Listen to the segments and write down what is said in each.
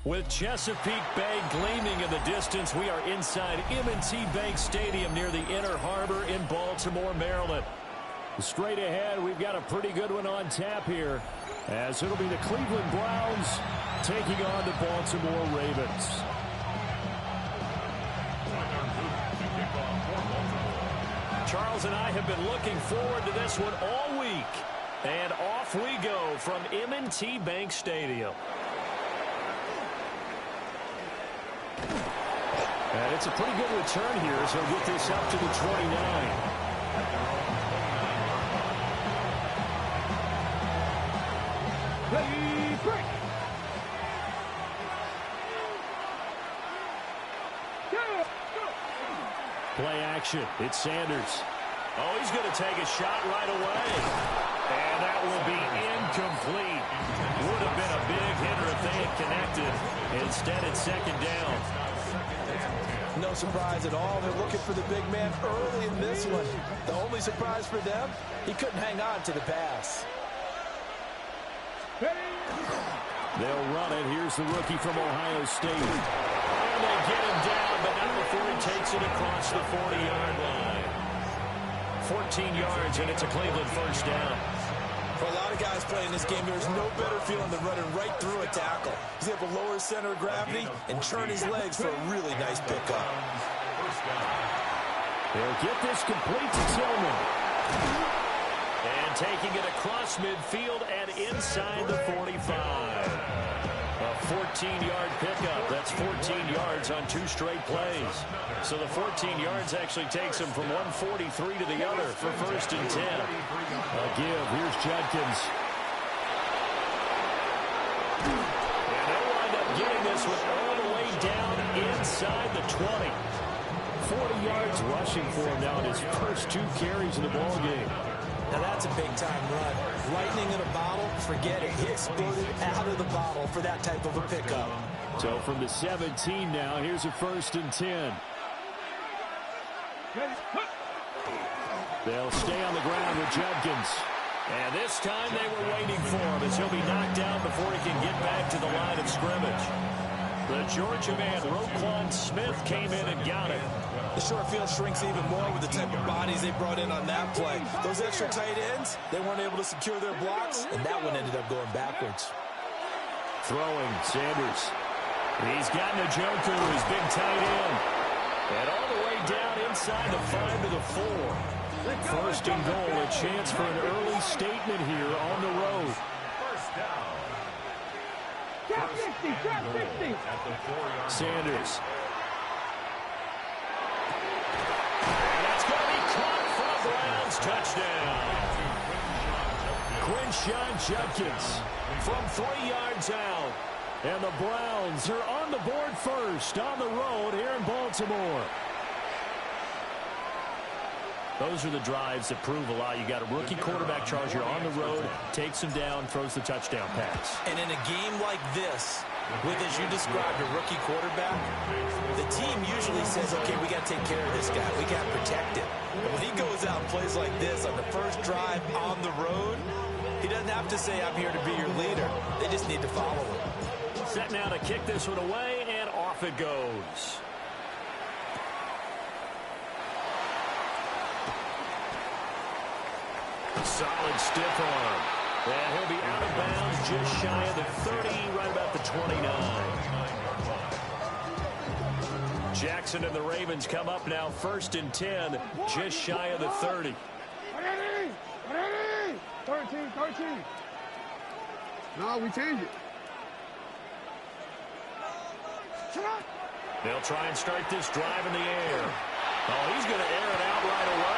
With Chesapeake Bay gleaming in the distance, we are inside M&T Bank Stadium near the Inner Harbor in Baltimore, Maryland. Straight ahead, we've got a pretty good one on tap here, as it'll be the Cleveland Browns taking on the Baltimore Ravens. Charles and I have been looking forward to this one all week. And off we go from M&T Bank Stadium. And it's a pretty good return here as he'll get this up to the 29. Play action. It's Sanders. Oh, he's going to take a shot right away. And that will be incomplete. Would have been a big hitter if they had connected. Instead, it's second down. No surprise at all. They're looking for the big man early in this one. The only surprise for them, he couldn't hang on to the pass. They'll run it. Here's the rookie from Ohio State. And they get him down, but not before he takes it across the 40-yard line. 14 yards, and it's a Cleveland first down. For a lot of guys playing this game, there's no better feeling than running right through a tackle. He's able to lower his center of gravity and churn his legs for a really nice pickup. They'll get this complete to Tillman. And taking it across midfield and inside the 45. A 14-yard pickup. That's 14 yards on 2 straight plays. So the 14 yards actually takes him from 143 to the other for first and 10. A give. Here's Judkins. And they'll wind up getting this one all the way down inside the 20. 40 yards rushing for him now in his first 2 carries in the ballgame. Now that's a big-time run. Lightning in a bottle, forget it. He exploded out of the bottle for that type of a pickup. So from the 17 now, here's a first and 10. They'll stay on the ground with Judkins. And this time they were waiting for him as he'll be knocked down before he can get back to the line of scrimmage. The Georgia man, Roquan Smith, came in and got it. The short field shrinks even more with the type of bodies they brought in on that play. Those extra tight ends, they weren't able to secure their blocks, and that one ended up going backwards. Throwing, Sanders. He's got Njoku, his big tight end. And all the way down inside the 5 to the 4. First and goal, a chance for an early statement here on the road. Sanders. Browns touchdown. Quinshon Judkins from 3 yards out. And the Browns are on the board first on the road here in Baltimore. Those are the drives that prove a lot. You got a rookie quarterback, Charles. You're on the road, takes him down, throws the touchdown pass. And in a game like this, with, as you described, a rookie quarterback, the team usually says, okay, we got to take care of this guy. We got to protect him. But when he goes out and plays like this on the first drive on the road, he doesn't have to say, I'm here to be your leader. They just need to follow him. Set now to kick this one away, and off it goes. Solid stiff arm. And he'll be out of bounds just shy of the 30, right about the 29. Jackson and the Ravens come up now first and 10, just shy of the 30. 13. No, we changed it. They'll try and start this drive in the air. Oh, he's going to air it out right away.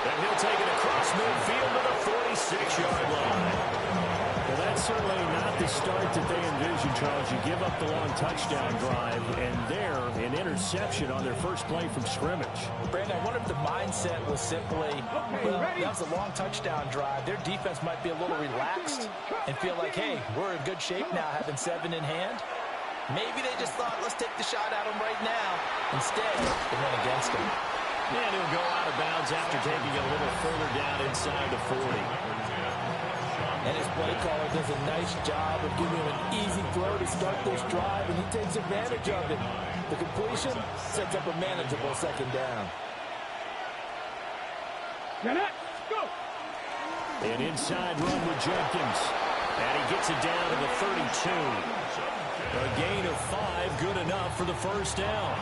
And he'll take it across midfield to the 46-yard line. Well, that's certainly not the start that they envisioned, Charles. You give up the long touchdown drive, and there, an interception on their first play from scrimmage. Brandon, I wonder if the mindset was simply, well, that was a long touchdown drive. Their defense might be a little relaxed and feel like, hey, we're in good shape now, having 7 in hand. Maybe they just thought, let's take the shot at him right now. Instead, they went against him. And he'll go out of bounds after taking it a little further down inside the 40. And his play caller does a nice job of giving him an easy throw to start this drive, and he takes advantage of it. The completion sets up a manageable second down. Go! An inside run with Jenkins. And he gets it down to the 32. A gain of 5, good enough for the first down.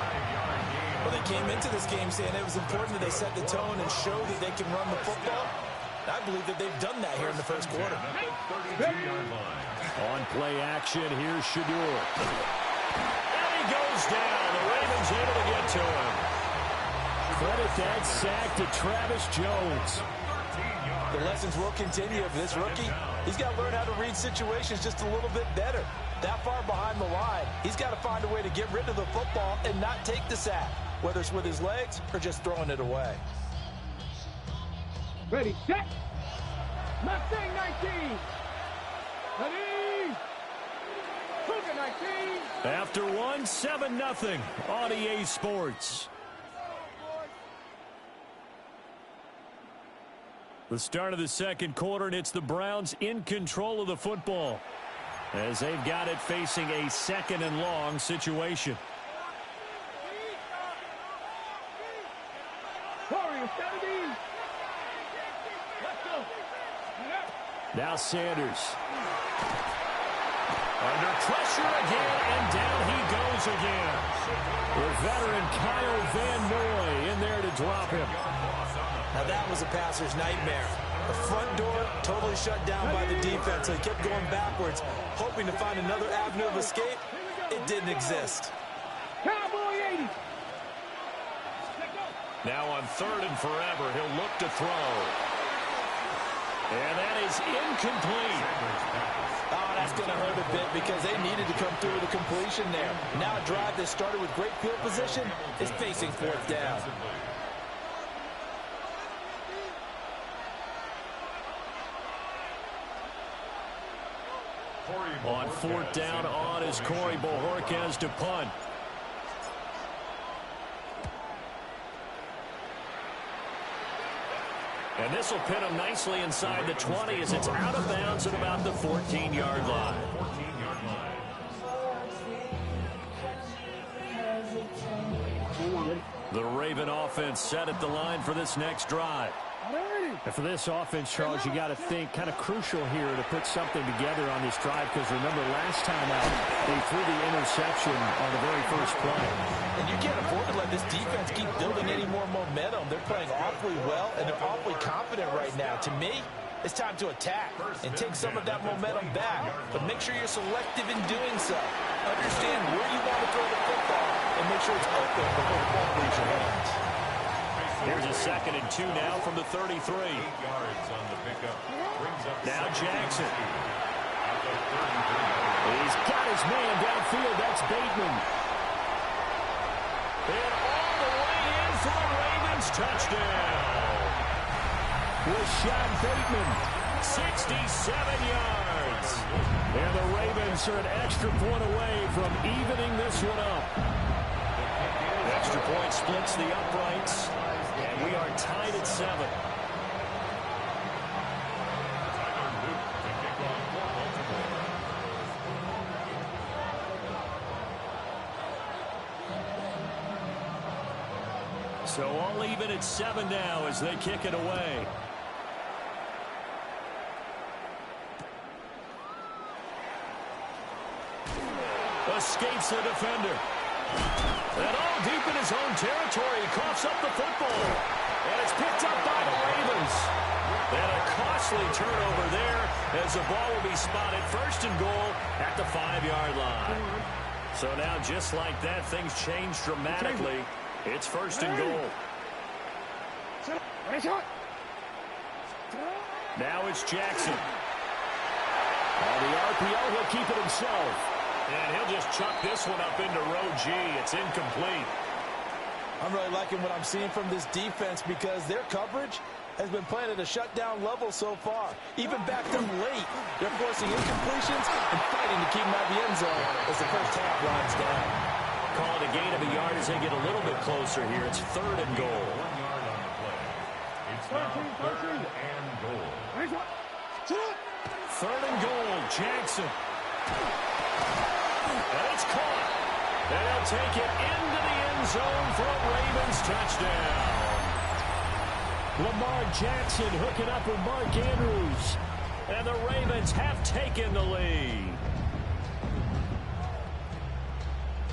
Well, they came into this game saying it was important that they set the tone and show that they can run the football. I believe that they've done that here in the first quarter. On play action, here's Shadur. And he goes down. The Ravens able to get to him. Credit that sack to Travis Jones. The lessons will continue for this rookie. He's got to learn how to read situations just a little bit better. That far behind the line, he's got to find a way to get rid of the football and not take the sack, whether it's with his legs or just throwing it away. Ready, set! Mustang 19! Ready! Cougar 19! After one, 7-0 on EA Sports. The start of the second quarter, and it's the Browns in control of the football as they've got it facing a 2nd and long situation. Now Sanders. Under pressure again, and down he goes again. The veteran Kyle Van Noy in there to drop him. Now that was a passer's nightmare. The front door totally shut down by the defense, so he kept going backwards, hoping to find another avenue of escape. It didn't exist. Cowboy 80! Now on 3rd and forever, he'll look to throw. And that is incomplete. Oh, that's going to hurt a bit because they needed to come through with a completion there. Now a drive that started with great field position is facing 4th down. On 4th down, on is Corey Bojorquez to punt. And this will pin him nicely inside the 20 as it's out of bounds at about the 14-yard line. The Raven offense set at the line for this next drive. And for this offense, Charles, you got to think kind of crucial here to put something together on this drive, because remember last time out they threw the interception on the very first play. And you can't afford to let this defense keep building any more momentum. They're playing awfully well, and they're awfully confident right now. To me, it's time to attack and take some of that momentum back. But make sure you're selective in doing so. Understand where you want to throw the football and make sure it's open before the ball leaves your hands. Here's a 2nd and 2 now from the 33. Now Jackson. He's got his man downfield. That's Bateman. And all the way in for the Ravens. Touchdown. Rashad Bateman, 67 yards. And the Ravens are an extra point away from evening this one up. Extra point splits the uprights. And we are tied at 7. So all even at 7 now as they kick it away. Escapes the defender. And all deep in his own territory, he coughs up the football. And it's picked up by the Ravens. And a costly turnover there as the ball will be spotted 1st and goal at the 5-yard line. So now just like that, things change dramatically. It's 1st and goal. Now it's Jackson. On the RPO, he'll keep it himself. And he'll just chuck this one up into row G. It's incomplete. I'm really liking what I'm seeing from this defense because their coverage has been playing at a shutdown level so far. Even backed up late, they're forcing incompletions and fighting to keep them out of the end zone as the first half winds down. Call it a gain of a yard as they get a little bit closer here. It's 3rd and goal. It's now 3rd and goal. 3rd and goal. Jackson. And it's caught. And he'll take it into the end zone for a Ravens touchdown. Lamar Jackson hooking up with Mark Andrews. And the Ravens have taken the lead.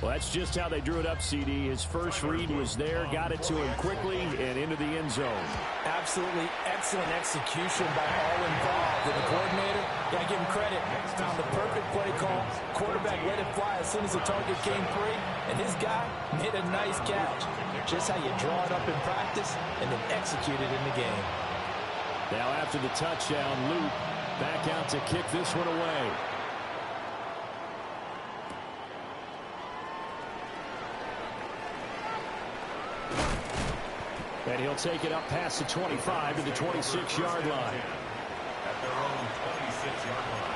Well, that's just how they drew it up, CD. His first read was there, got it to him quickly, and into the end zone. Absolutely excellent execution by all involved. And the coordinator, got to give him credit. Found the perfect play call. Quarterback let it fly as soon as the target came free. And this guy made a nice catch. Just how you draw it up in practice and then execute it in the game. Now after the touchdown, Luke back out to kick this one away. And he'll take it up past the 25 to the 26-yard line. At their own 26-yard line.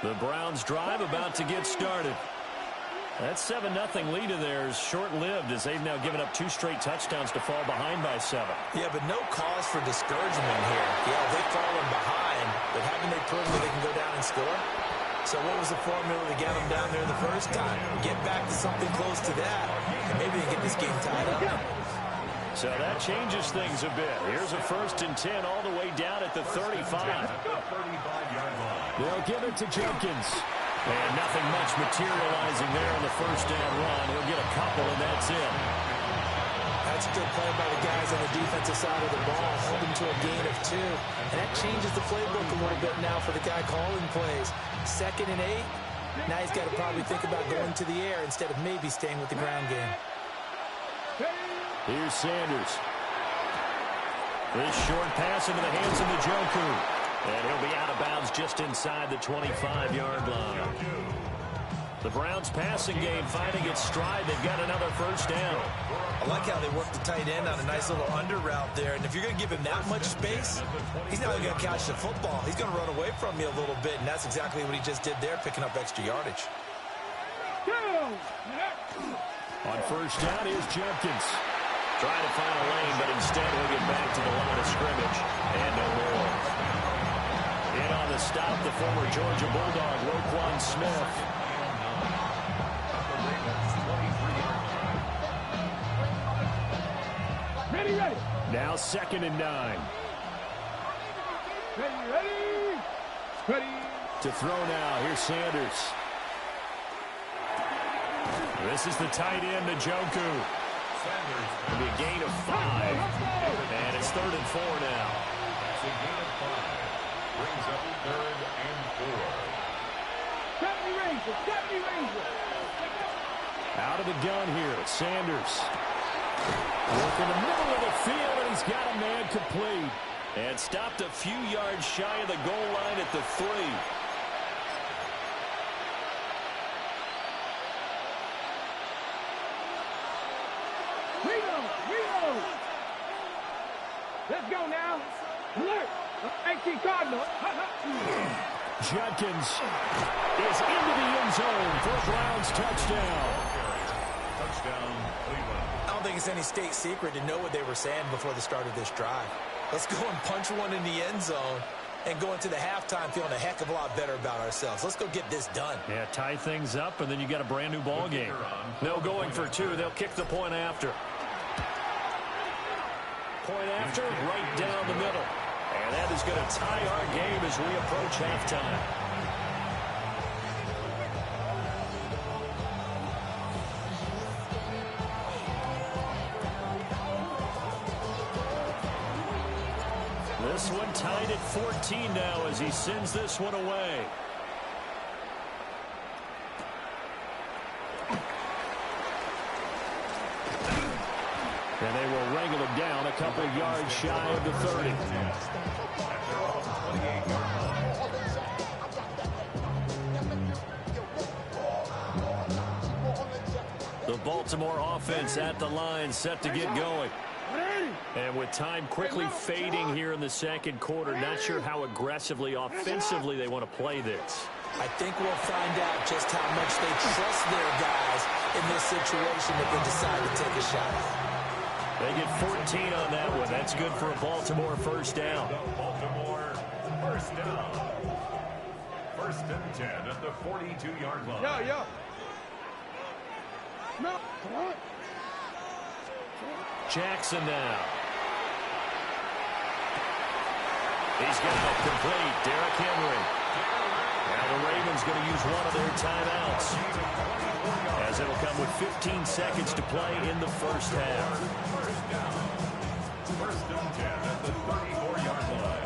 The Browns drive about to get started. That 7-0 lead of theirs short-lived as they've now given up 2 straight touchdowns to fall behind by 7. Yeah, but no cause for discouragement here. Yeah, they've fallen behind, but haven't they proven that they can go down and score? So what was the formula to get them down there the first time? Get back to something close to that, and maybe they can get this game tied up. So that changes things a bit. Here's a 1st and 10 all the way down at the 35. They'll give it to Jenkins. And nothing much materializing there on the 1st down run. He'll get a couple, and that's it. That's good play by the guys on the defensive side of the ball, holding to a gain of 2. And that changes the playbook a little bit now for the guy calling plays. 2nd and 8. Now he's got to probably think about going to the air instead of maybe staying with the ground game. Here's Sanders. This short pass into the hands of Njoku. And he'll be out of bounds just inside the 25-yard line. The Browns passing game finding its stride. They've got another 1st down. I like how they work the tight end on a nice little under route there. And if you're going to give him that much space, he's not only going to catch the football. He's going to run away from you a little bit. And that's exactly what he just did there, picking up extra yardage. On 1st down, here's Jenkins. Trying to find a lane, but instead he'll get back to the line of scrimmage. And no more. In on the stop, the former Georgia Bulldog, Roquan Smith. Ready. Now 2nd and 9. Ready. To throw now, here's Sanders. This is the tight end, Njoku. It'll be a gain of 5. And it's 3rd and 4 now. That's a gain of 5. Brings up 3rd and 4. 70 Rangers. Out of the gun here, Sanders. Work in the middle of the field, and he's got a man complete. And stopped a few yards shy of the goal line at the 3. Reno. Let's go now. Alert. 18 Cardinal. Judkins is into the end zone for a Browns touchdown. Touchdown, Cleveland. I don't think it's any state secret to know what they were saying before the start of this drive. Let's go and punch one in the end zone and go into the halftime feeling a heck of a lot better about ourselves. Let's go get this done. Yeah, tie things up, and then you got a brand new ball game. No going for 2. They'll kick the point after. Point after, right down the middle. And that is going to tie our game as we approach halftime. This one tied at 14 now as he sends this one away. And they will wrangle him down a couple yards shy of the 30. The Baltimore offense at the line, set to get going. And with time quickly fading here in the 2nd quarter, not sure how aggressively, offensively they want to play this. I think we'll find out just how much they trust their guys in this situation if they decide to take a shot. They get 14 on that one. That's good for a Baltimore first down. Baltimore first down. First and 10 at the 42-yard line. Yo. No, come on. Jackson now. He's got it complete. Derrick Henry. Now the Ravens going to use one of their timeouts, as it'll come with 15 seconds to play in the first half. First down. First and 10 at the 34-yard line.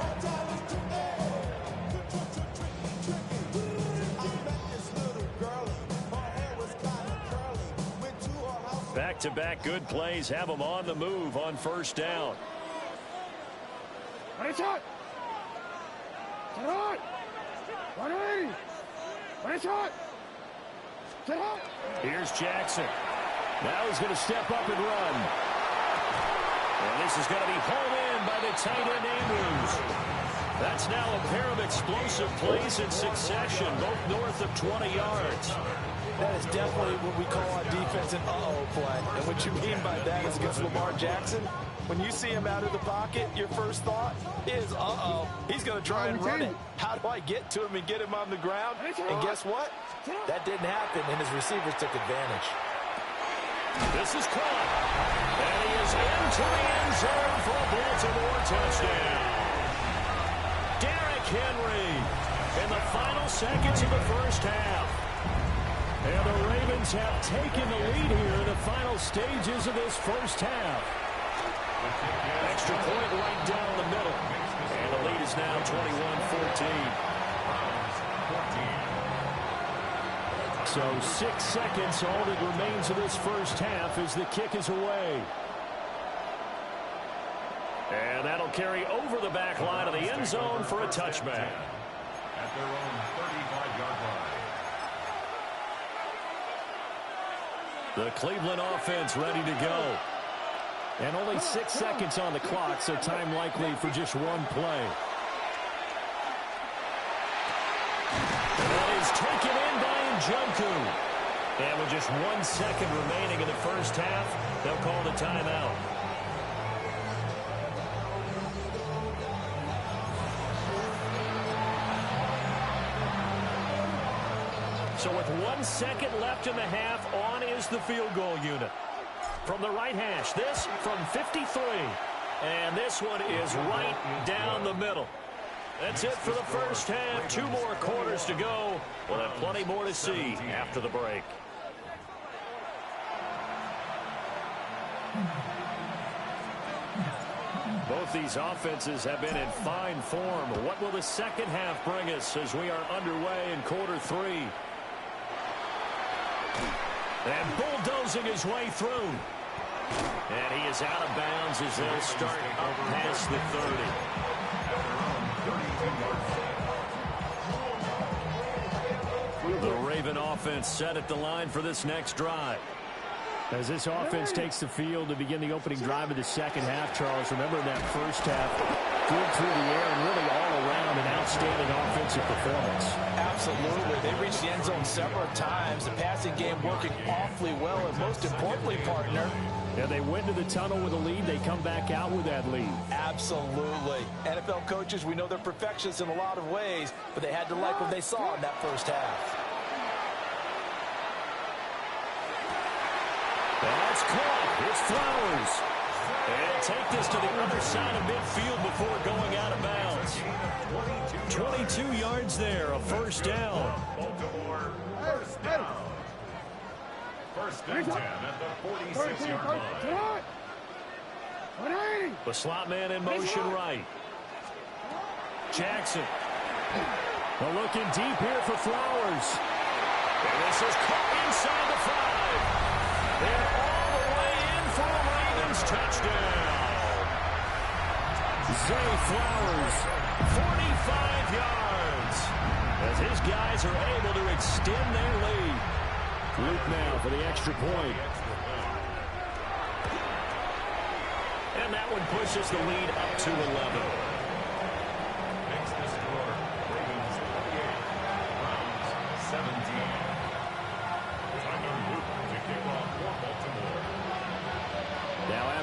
Back-to-back good plays have them on the move on first down. What is it? Sit on. 180. What is it? Sit on. Here's Jackson. Now he's going to step up and run. And this is going to be hauled in by the tight end Andrews. That's now a pair of explosive plays in succession, both north of 20 yards. That is definitely what we call on defense an uh-oh play. And what you mean by that is against Lamar Jackson, when you see him out of the pocket, your first thought is, uh-oh, he's going to try and run it. How do I get to him and get him on the ground? And guess what? That didn't happen, and his receivers took advantage. This is caught. And he is into the end zone for a Baltimore touchdown. Derrick Henry in the final seconds of the first half. And the Ravens have taken the lead here in the final stages of this first half. Extra point right down the middle. And the lead is now 21-14. So 6 seconds, all that remains of this first half as the kick is away. And that'll carry over the back line of the end zone for a touchback. At their own 35-yard line. The Cleveland offense ready to go. And only 6 seconds on the clock, so time likely for just one play. And that is taken in by Njoku. And with just 1 second remaining in the first half, they'll call the timeout. So with 1 second left in the half, on is the field goal unit. From the right hash, this from 53. And this one is right down the middle. That's it for the first half. 2 more quarters to go. We'll have plenty more to see after the break. Both these offenses have been in fine form. What will the second half bring us as we are underway in quarter 3? And bulldozing his way through. And he is out of bounds as they'll start up past the 30. The Raven offense set at the line for this next drive. As this offense takes the field to begin the opening drive of the second half, Charles, remember in that first half, good through the air and really all around an outstanding offensive performance. Absolutely. They reached the end zone several times. The passing game working awfully well, and most importantly, partner, Yeah, they went to the tunnel with a lead. They come back out with that lead. absolutely. NFL coaches, we know they're perfectionists in a lot of ways, but they had to like what they saw in that first half. That's caught. It's Flowers. And take this to the other side of midfield before going out of bounds. 22 yards there, a first down. Baltimore first down. First and 10 at the 46-yard line. Sit on. 180. The slot man in motion right. Jackson. Well, looking deep here for Flowers. And this is caught inside the 5. They're all the way in for a Ravens touchdown. Zay Flowers, 45 yards, as his guys are able to extend their lead. Luke now for the extra point. And that one pushes the lead up to 11. Makes the score Ravens 28, Browns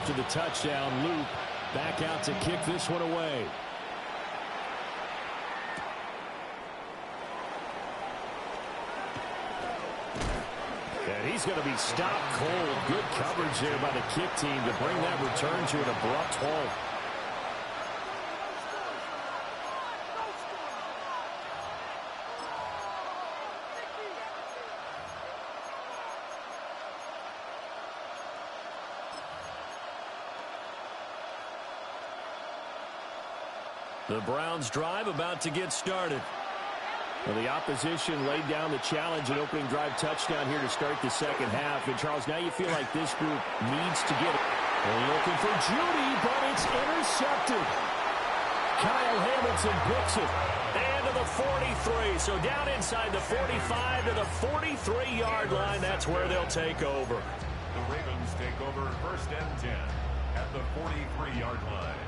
after the touchdown. Loop back out to kick this one away. And he's going to be stopped cold. Good coverage there by the kick team to bring that return to an abrupt halt. The Browns drive about to get started. Well, the opposition laid down the challenge and opening drive touchdown here to start the second half. And, Charles, now you feel like this group needs to get it. They're looking for Judy, but it's intercepted. Kyle Hamilton picks it. And to the 43. So down inside the 45 to the 43-yard line. That's where they'll take over. The Ravens take over 1st and 10 at the 43-yard line.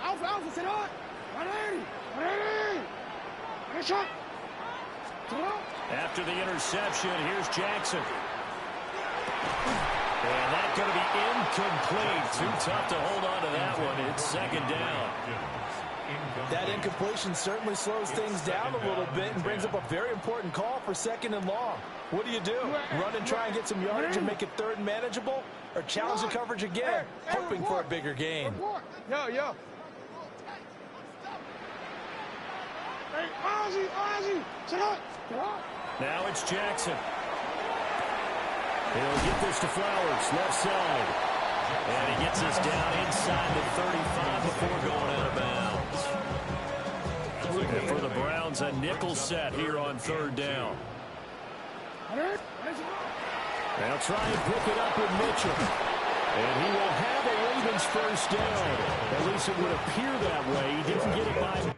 Alpha, sit on. 180. 180. Shot. After the interception, here's Jackson. And that's going to be incomplete. Too tough to hold on to that one. It's second down. That incompletion certainly slows things down a little bit and brings up a very important call for 2nd and long. What do? Run and try and get some yardage and make it 3rd and manageable? Or challenge the coverage again, hoping for a bigger gain? Yo. Hey, Ozzy, sit up. Now it's Jackson. He'll get this to Flowers, left side. And he gets us down inside the 35 before going out of bounds. And for the Browns, a nickel set here on 3rd down. They'll try and pick it up with Mitchell. And he will have a Ravens 1st down. At least it would appear that way. He didn't get it by